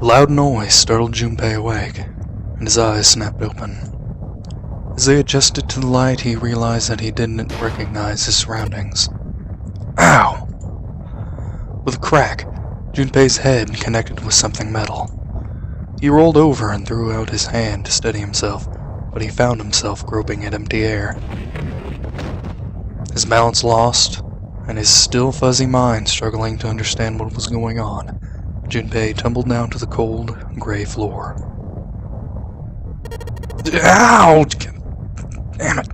A loud noise startled Junpei awake, and his eyes snapped open. As they adjusted to the light, he realized that he didn't recognize his surroundings. Ow! With a crack, Junpei's head connected with something metal. He rolled over and threw out his hand to steady himself, but he found himself groping at empty air. His balance lost, and his still fuzzy mind struggling to understand what was going on, Junpei tumbled down to the cold, gray floor. Ow! Damn it!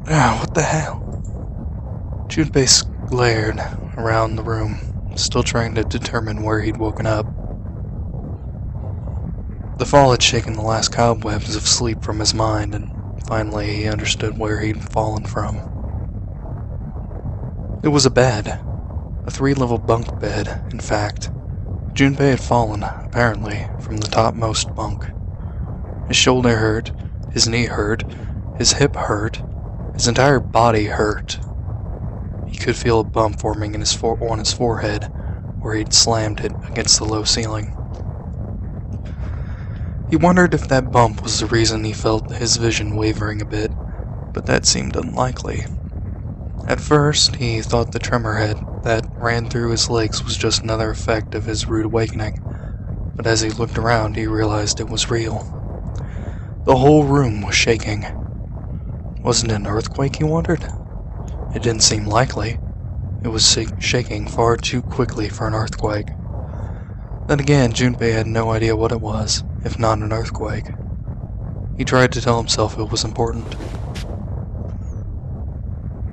Ow, what the hell? Junpei glared around the room, still trying to determine where he'd woken up. The fall had shaken the last cobwebs of sleep from his mind, and finally he understood where he'd fallen from. It was a bed. A 3-level bunk bed, in fact. Junpei had fallen, apparently, from the topmost bunk. His shoulder hurt, his knee hurt, his hip hurt, his entire body hurt. He could feel a bump forming on his forehead, where he'd slammed it against the low ceiling. He wondered if that bump was the reason he felt his vision wavering a bit, but that seemed unlikely. At first, he thought the tremor that ran through his legs was just another effect of his rude awakening, but as he looked around, he realized it was real. The whole room was shaking. Wasn't it an earthquake, he wondered? It didn't seem likely. It was shaking far too quickly for an earthquake. Then again, Junpei had no idea what it was, if not an earthquake. He tried to tell himself it was important.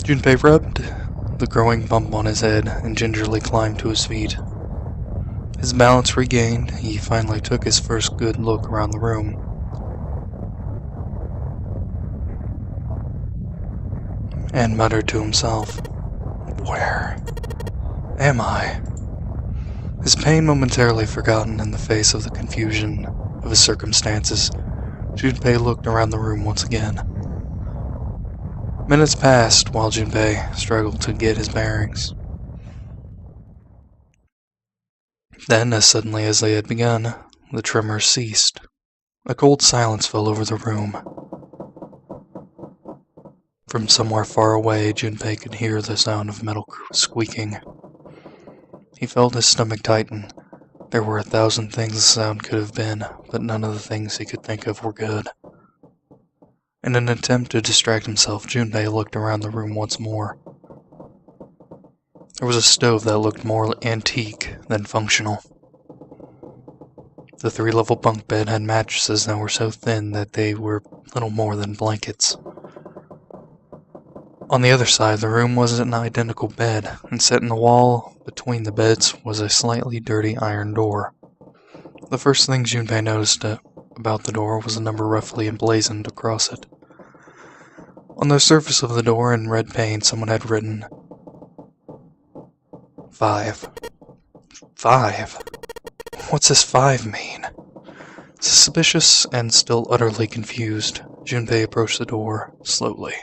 Junpei rubbed the growing bump on his head and gingerly climbed to his feet. His balance regained, he finally took his first good look around the room. And muttered to himself, "Where am I?" His pain momentarily forgotten in the face of the confusion of his circumstances, Junpei looked around the room once again. Minutes passed while Junpei struggled to get his bearings. Then, as suddenly as they had begun, the tremors ceased. A cold silence fell over the room. From somewhere far away, Junpei could hear the sound of metal squeaking. He felt his stomach tighten. There were 1,000 things the sound could have been, but none of the things he could think of were good. In an attempt to distract himself, Junpei looked around the room once more. There was a stove that looked more antique than functional. The 3-level bunk bed had mattresses that were so thin that they were little more than blankets. On the other side of the room was an identical bed, and set in the wall between the beds was a slightly dirty iron door. The first thing Junpei noticed about the door was a number roughly emblazoned across it. On the surface of the door in red paint, someone had written 5. 5? What's this 5 mean? Suspicious and still utterly confused, Junpei approached the door slowly.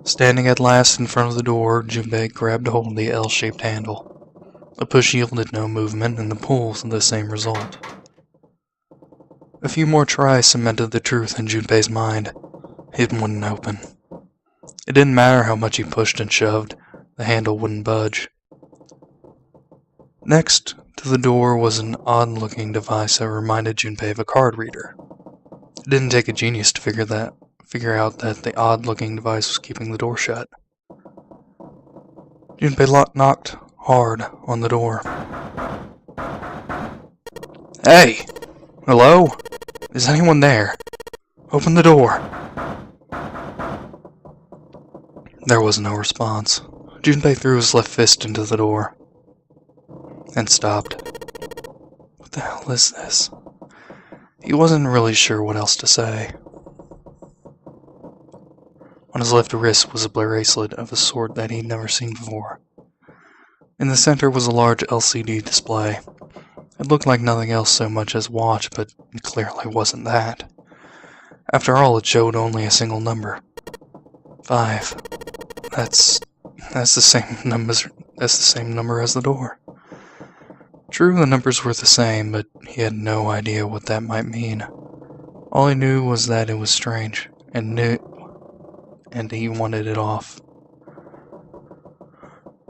Standing at last in front of the door, Junpei grabbed hold of the L-shaped handle. The push yielded no movement, and the pull the same result. A few more tries cemented the truth in Junpei's mind. It wouldn't open. It didn't matter how much he pushed and shoved, the handle wouldn't budge. Next to the door was an odd-looking device that reminded Junpei of a card reader. It didn't take a genius to figure out that the odd-looking device was keeping the door shut. Junpei knocked hard on the door. "Hey! Hello? Is anyone there? Open the door!" There was no response. Junpei threw his left fist into the door and stopped. What the hell is this? He wasn't really sure what else to say. On his left wrist was a bracelet of a sort that he'd never seen before. In the center was a large LCD display. It looked like nothing else so much as a watch, but it clearly wasn't that. After all, it showed only a single number. 5. That's the same That's the same number as the door. True, the numbers were the same, but he had no idea what that might mean. All he knew was that it was strange, and he wanted it off.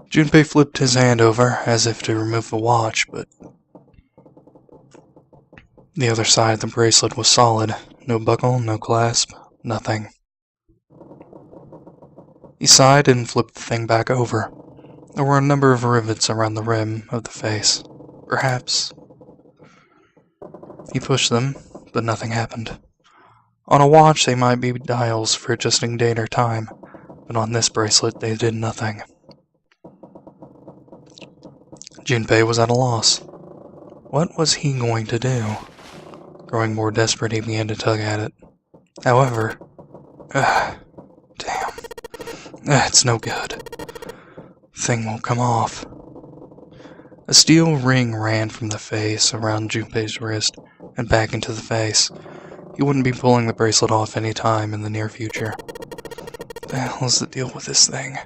Junpei flipped his hand over, as if to remove the watch, but the other side of the bracelet was solid. No buckle, no clasp, nothing. He sighed and flipped the thing back over. There were a number of rivets around the rim of the face. Perhaps. He pushed them, but nothing happened. On a watch, they might be dials for adjusting date or time, but on this bracelet, they did nothing. Junpei was at a loss. What was he going to do? Growing more desperate, he began to tug at it. However, damn. It's no good. Thing won't come off. A steel ring ran from the face around Junpei's wrist and back into the face. He wouldn't be pulling the bracelet off any time in the near future. What the hell is the deal with this thing?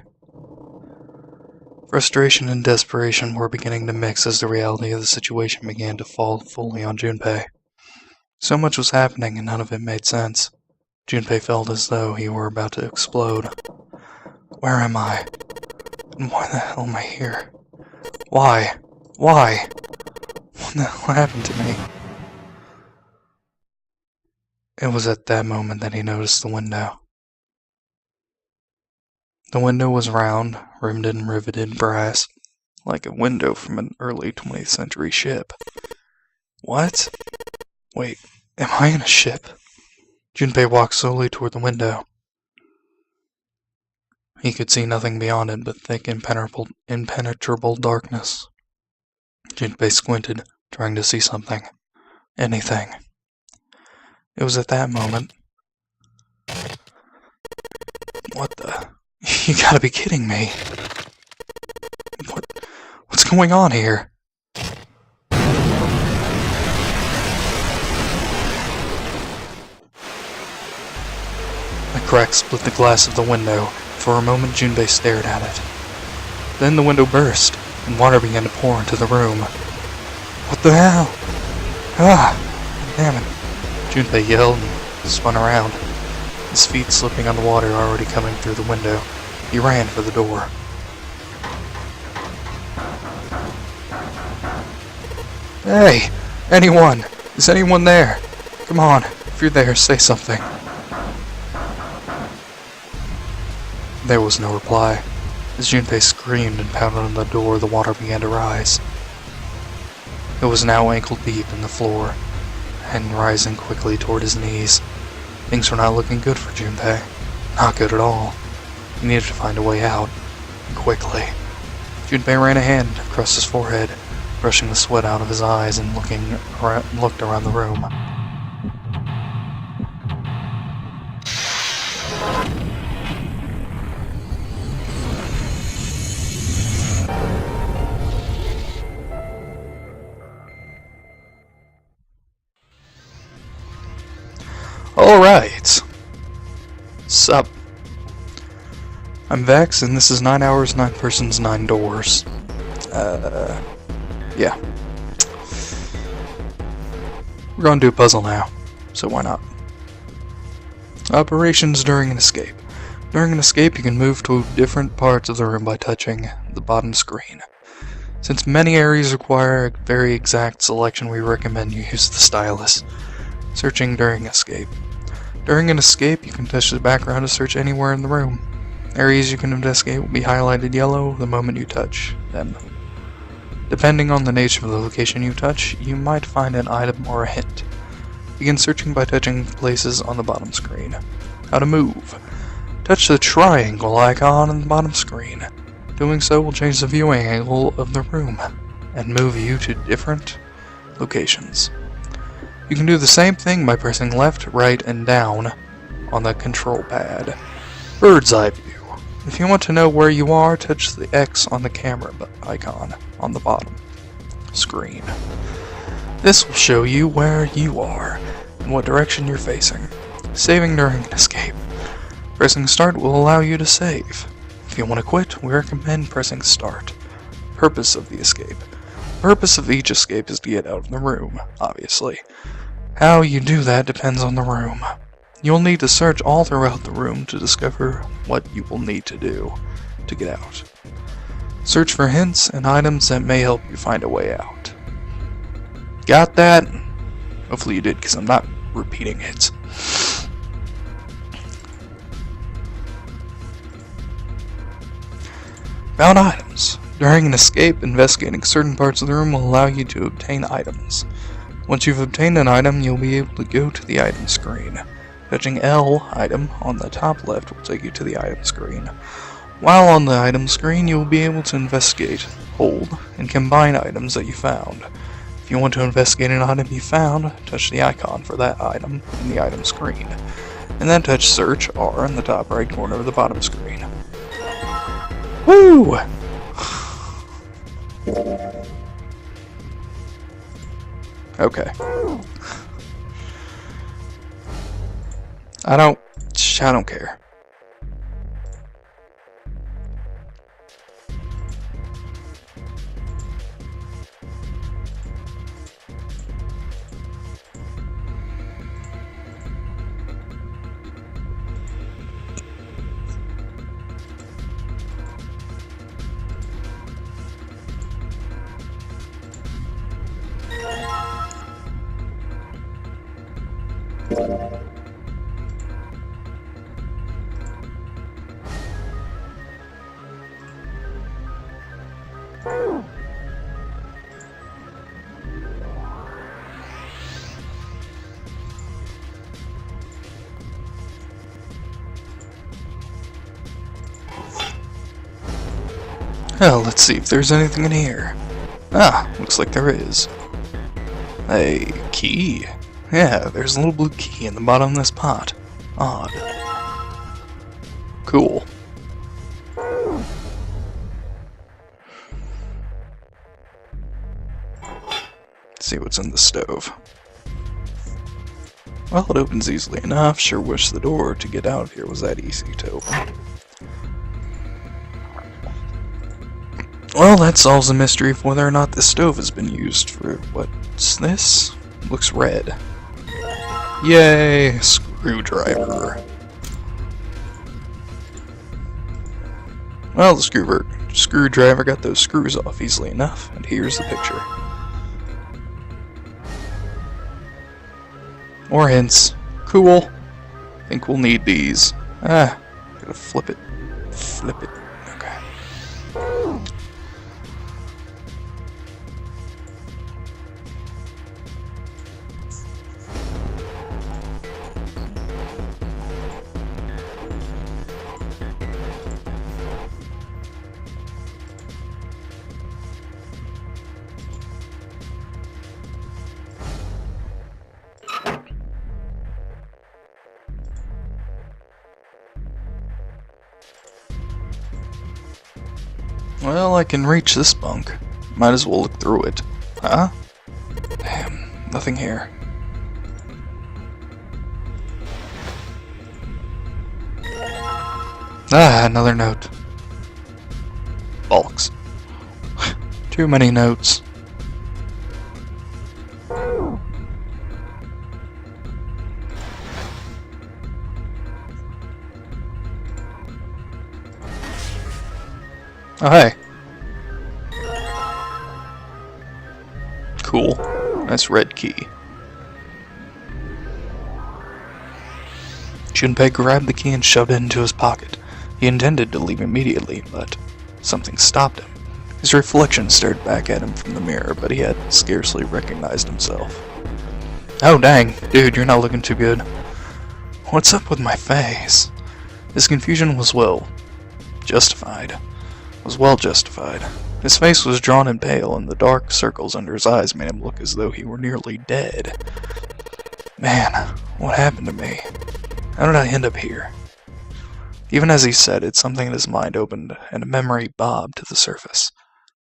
Frustration and desperation were beginning to mix as the reality of the situation began to fall fully on Junpei. So much was happening and none of it made sense. Junpei felt as though he were about to explode. Where am I? And why the hell am I here? Why? Why? What the hell happened to me? It was at that moment that he noticed the window. The window was round, rimmed and riveted brass, like a window from an early 20th century ship. What? Wait, am I in a ship? Junpei walked slowly toward the window. He could see nothing beyond it but thick, impenetrable darkness. Junpei squinted, trying to see something. Anything. It was at that moment. What the? You gotta be kidding me. What's going on here? A crack split the glass of the window. For a moment, Junpei stared at it. Then the window burst, and water began to pour into the room. What the hell? Ah! Damn it. Junpei yelled and spun around, his feet slipping on the water already coming through the window. He ran for the door. Hey! Anyone! Is anyone there? Come on, if you're there, say something. There was no reply. As Junpei screamed and pounded on the door, the water began to rise. It was now ankle deep in the floor, and rising quickly toward his knees. Things were not looking good for Junpei. Not good at all. He needed to find a way out, and quickly. Junpei ran a hand across his forehead, brushing the sweat out of his eyes and looked around the room. Alright. Sup. I'm Vex, and this is 9 Hours, 9 Persons, 9 Doors. Yeah. We're gonna do a puzzle now, so why not? Operations during an escape. During an escape, you can move to different parts of the room by touching the bottom screen. Since many areas require a very exact selection, we recommend you use the stylus. Searching during escape. During an escape, you can touch the background to search anywhere in the room. Areas you can investigate will be highlighted yellow the moment you touch them. Depending on the nature of the location you touch, you might find an item or a hint. Begin searching by touching places on the bottom screen. How to move. Touch the triangle icon on the bottom screen. Doing so will change the viewing angle of the room and move you to different locations. You can do the same thing by pressing left, right, and down on the control pad. Bird's eye view. If you want to know where you are, touch the X on the camera icon on the bottom screen. This will show you where you are and what direction you're facing. Saving during an escape. Pressing start will allow you to save. If you want to quit, we recommend pressing start. purpose of the escape. The purpose of each escape is to get out of the room, obviously. How you do that depends on the room. You'll need to search all throughout the room to discover what you will need to do to get out. Search for hints and items that may help you find a way out. Got that? Hopefully you did, because I'm not repeating it. Found items. During an escape, investigating certain parts of the room will allow you to obtain items. Once you've obtained an item, you'll be able to go to the item screen. Touching L item on the top left will take you to the item screen. While on the item screen, you will be able to investigate, hold, and combine items that you found. If you want to investigate an item you found, touch the icon for that item in the item screen, and then touch Search R in the top right corner of the bottom screen. Woo! Okay. I don't care. Well, let's see if there's anything in here. Ah, looks like there is. A key. Yeah, there's a little blue key in the bottom of this pot. Odd. Cool. Let's see what's in the stove. Well, it opens easily enough. Sure wish the door to get out of here was that easy to open. Well, that solves the mystery of whether or not this stove has been used for... what's this? Looks red. Yay! Screwdriver. Well, the screwdriver got those screws off easily enough, and here's the picture. More hints. Cool. Think we'll need these. Ah, gotta flip it. Flip it. Okay. Well, I can reach this bunk. Might as well look through it. Huh? Damn, nothing here. Ah, another note. Bulks. Too many notes. Oh, hey. Cool. Nice red key. Junpei grabbed the key and shoved it into his pocket. He intended to leave immediately, but something stopped him. His reflection stared back at him from the mirror, but he had scarcely recognized himself. Oh dang, dude, you're not looking too good. What's up with my face? His confusion was well justified. His face was drawn and pale, and the dark circles under his eyes made him look as though he were nearly dead. Man, what happened to me? How did I end up here? Even as he said it, something in his mind opened, and a memory bobbed to the surface.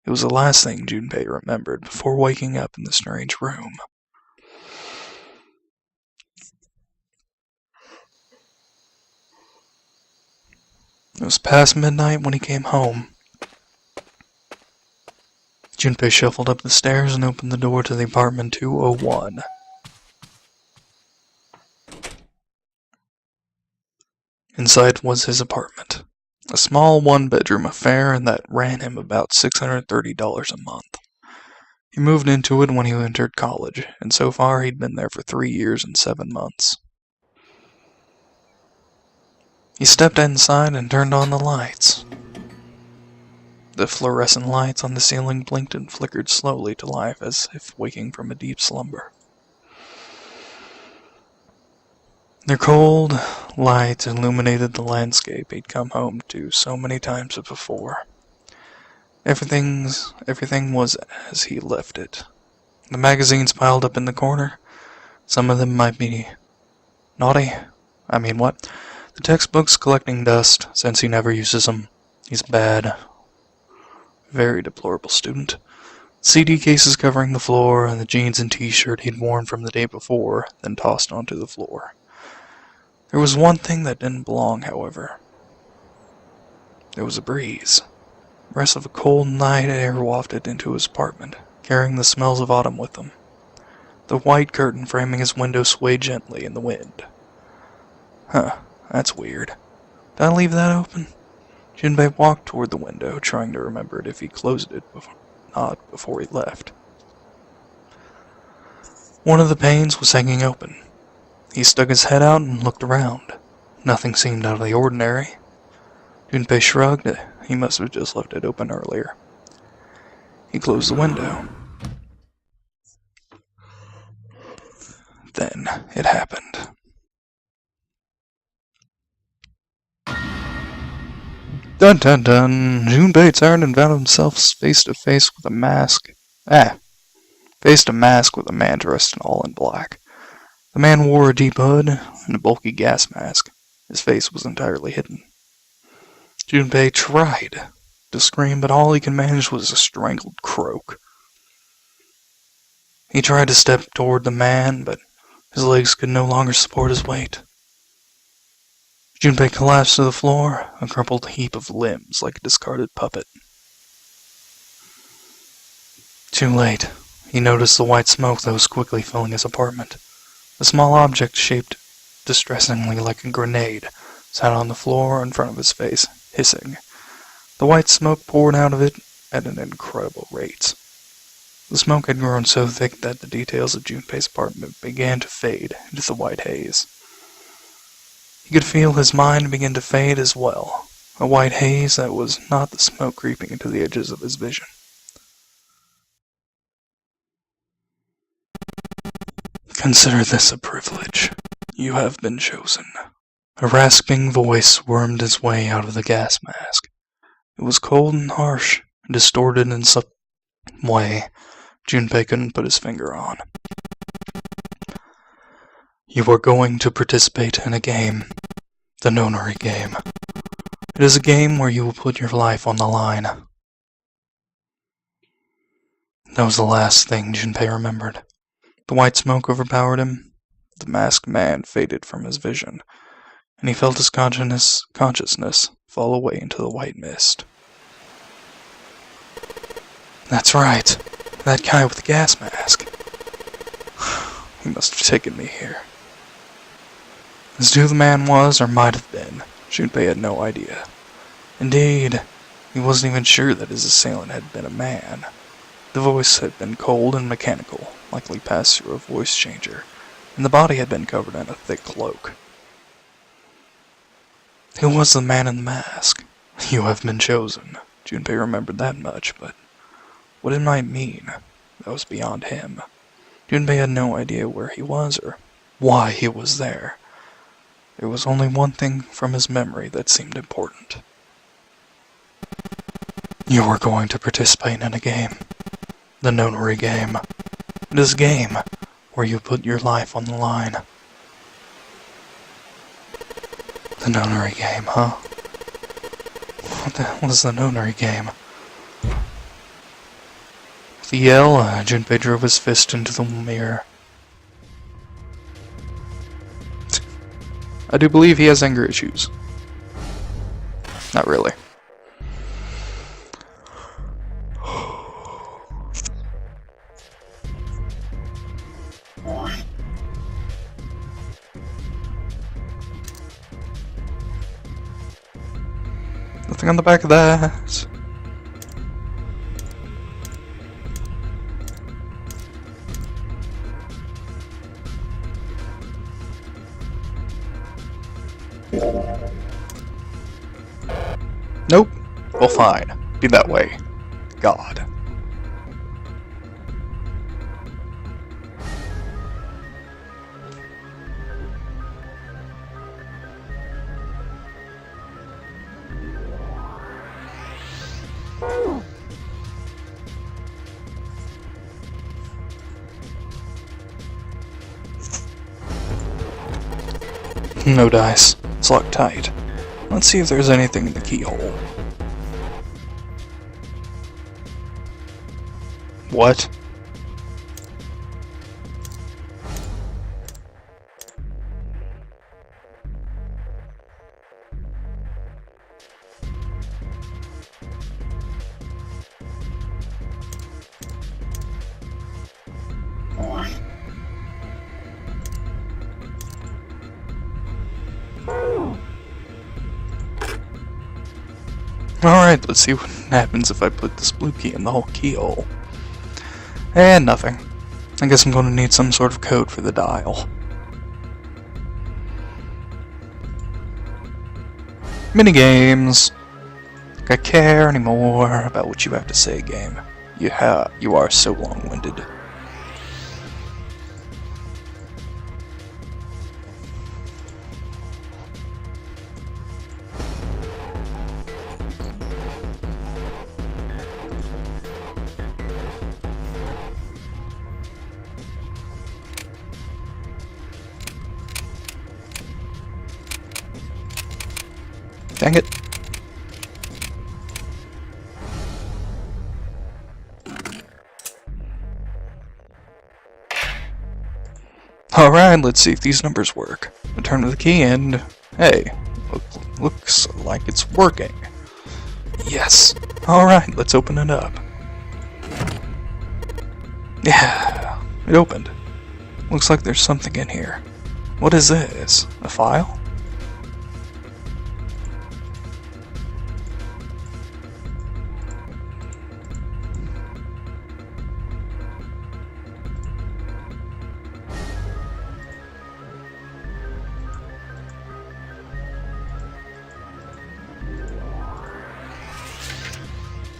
It was the last thing Junpei remembered before waking up in the strange room. It was past midnight when he came home. Junpei shuffled up the stairs and opened the door to the apartment 201. Inside was his apartment, a small one-bedroom affair that ran him about $630 a month. He moved into it when he entered college, and so far he'd been there for 3 years and 7 months. He stepped inside and turned on the lights. The fluorescent lights on the ceiling blinked and flickered slowly to life as if waking from a deep slumber. Their cold light illuminated the landscape he'd come home to so many times before. Everything was as he left it. The magazines piled up in the corner. Some of them might be naughty. The textbooks collecting dust, since he never uses them. He's bad. Very deplorable student. CD cases covering the floor, and the jeans and t-shirt he'd worn from the day before, then tossed onto the floor. There was one thing that didn't belong, however. There was a breeze. The rest of the cold night air wafted into his apartment, carrying the smells of autumn with them. The white curtain framing his window swayed gently in the wind. That's weird. Did I leave that open? Junpei walked toward the window, trying to remember if he closed it before he left. One of the panes was hanging open. He stuck his head out and looked around. Nothing seemed out of the ordinary. Junpei shrugged. He must have just left it open earlier. He closed the window. Then it happened. Dun dun dun! Junpei turned and found himself face to face with a mask. Faced a mask with a man dressed all in black. The man wore a deep hood and a bulky gas mask. His face was entirely hidden. Junpei tried to scream, but all he could manage was a strangled croak. He tried to step toward the man, but his legs could no longer support his weight. Junpei collapsed to the floor, a crumpled heap of limbs like a discarded puppet. Too late. He noticed the white smoke that was quickly filling his apartment. A small object shaped distressingly like a grenade sat on the floor in front of his face, hissing. The white smoke poured out of it at an incredible rate. The smoke had grown so thick that the details of Junpei's apartment began to fade into the white haze. He could feel his mind begin to fade as well, a white haze that was not the smoke creeping into the edges of his vision. Consider this a privilege. You have been chosen. A rasping voice wormed its way out of the gas mask. It was cold and harsh, and distorted in some way Junpei couldn't put his finger on. You are going to participate in a game. The Nonary game. It is a game where you will put your life on the line. That was the last thing Junpei remembered. The white smoke overpowered him. The masked man faded from his vision, and he felt his consciousness fall away into the white mist. That's right. That guy with the gas mask. He must have taken me here. As to who the man was, or might have been, Junpei had no idea. Indeed, he wasn't even sure that his assailant had been a man. The voice had been cold and mechanical, likely passed through a voice changer, and the body had been covered in a thick cloak. Who was the man in the mask? You have been chosen. Junpei remembered that much, but what it might mean, that was beyond him. Junpei had no idea where he was or why he was there. There was only one thing from his memory that seemed important. You are going to participate in a game. The Nonary game. It is a game where you put your life on the line. The Nonary game, huh? What the hell is the Nonary game? With a yell, Junpei drove his fist into the mirror. I do believe he has anger issues. Not really. something on the back of that. Nope. Well, fine. Be that way. God. No dice. It's locked tight. Let's see if there's anything in the keyhole. What? Alright, let's see what happens if I put this blue key in the whole keyhole. And nothing. I guess I'm going to need some sort of code for the dial. Minigames! Like I care anymore about what you have to say, game. You are so long-winded. Dang it. Alright, let's see if these numbers work. I turn to the key and... hey, looks like it's working. Yes. Alright, let's open it up. Yeah, it opened. Looks like there's something in here. What is this? A file?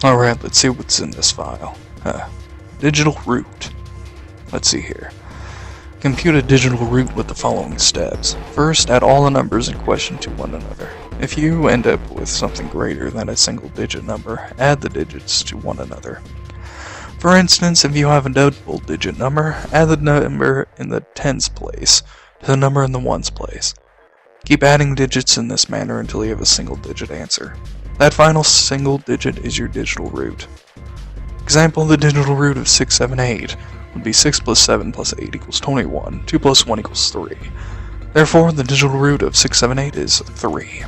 Alright, let's see what's in this file. Digital root. Let's see here. Compute a digital root with the following steps. First, add all the numbers in question to one another. If you end up with something greater than a single digit number, add the digits to one another. For instance, if you have a double digit number, add the number in the tens place to the number in the ones place. Keep adding digits in this manner until you have a single digit answer. That final single digit is your digital root. Example, the digital root of 678 would be 6 plus 7 plus 8 equals 21, 2 plus 1 equals 3. Therefore, the digital root of 678 is 3.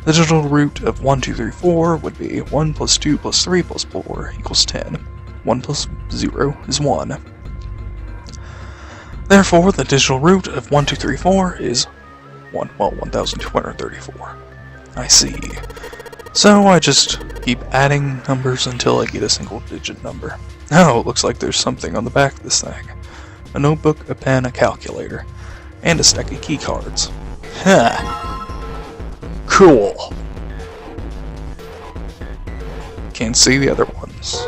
The digital root of 1, 2, 3, 4 would be 1 plus 2 plus 3 plus 4 equals 10. 1 plus 0 is 1. Therefore, the digital root of 1, 2, 3, 4 is 1,234. I see. So I just keep adding numbers until I get a single digit number. Oh, it looks like there's something on the back of this thing. A notebook, a pen, a calculator, and a stack of key cards. Huh. Cool. Can't see the other ones.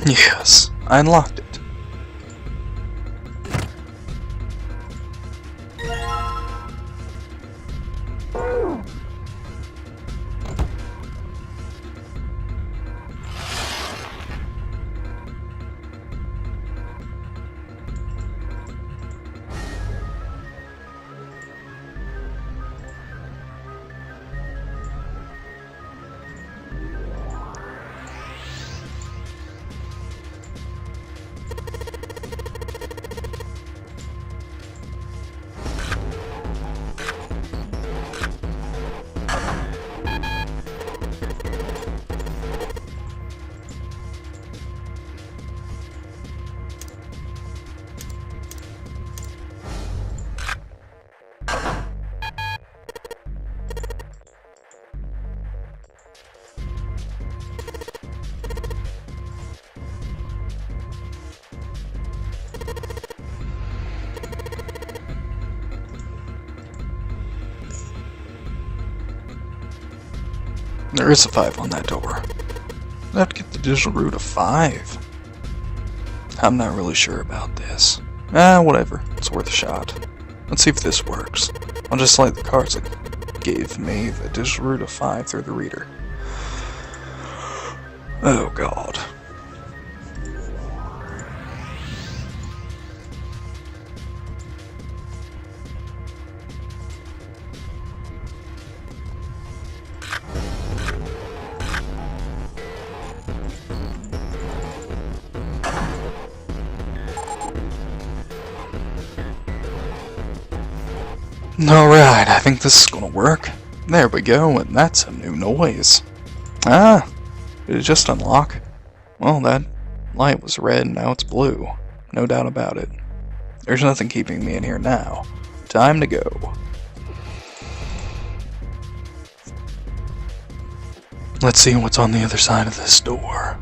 Yes, I unlocked it. There is a 5 on that door. I'd have to get the digital root of 5. I'm not really sure about this. Whatever. It's worth a shot. Let's see if this works. I'll just slide the cards that gave me the digital root of 5 through the reader. Oh god. Alright, I think this is gonna work. There we go, and that's a new noise. Ah, did it just unlock? Well, that light was red, now it's blue. No doubt about it. There's nothing keeping me in here now. Time to go. Let's see what's on the other side of this door.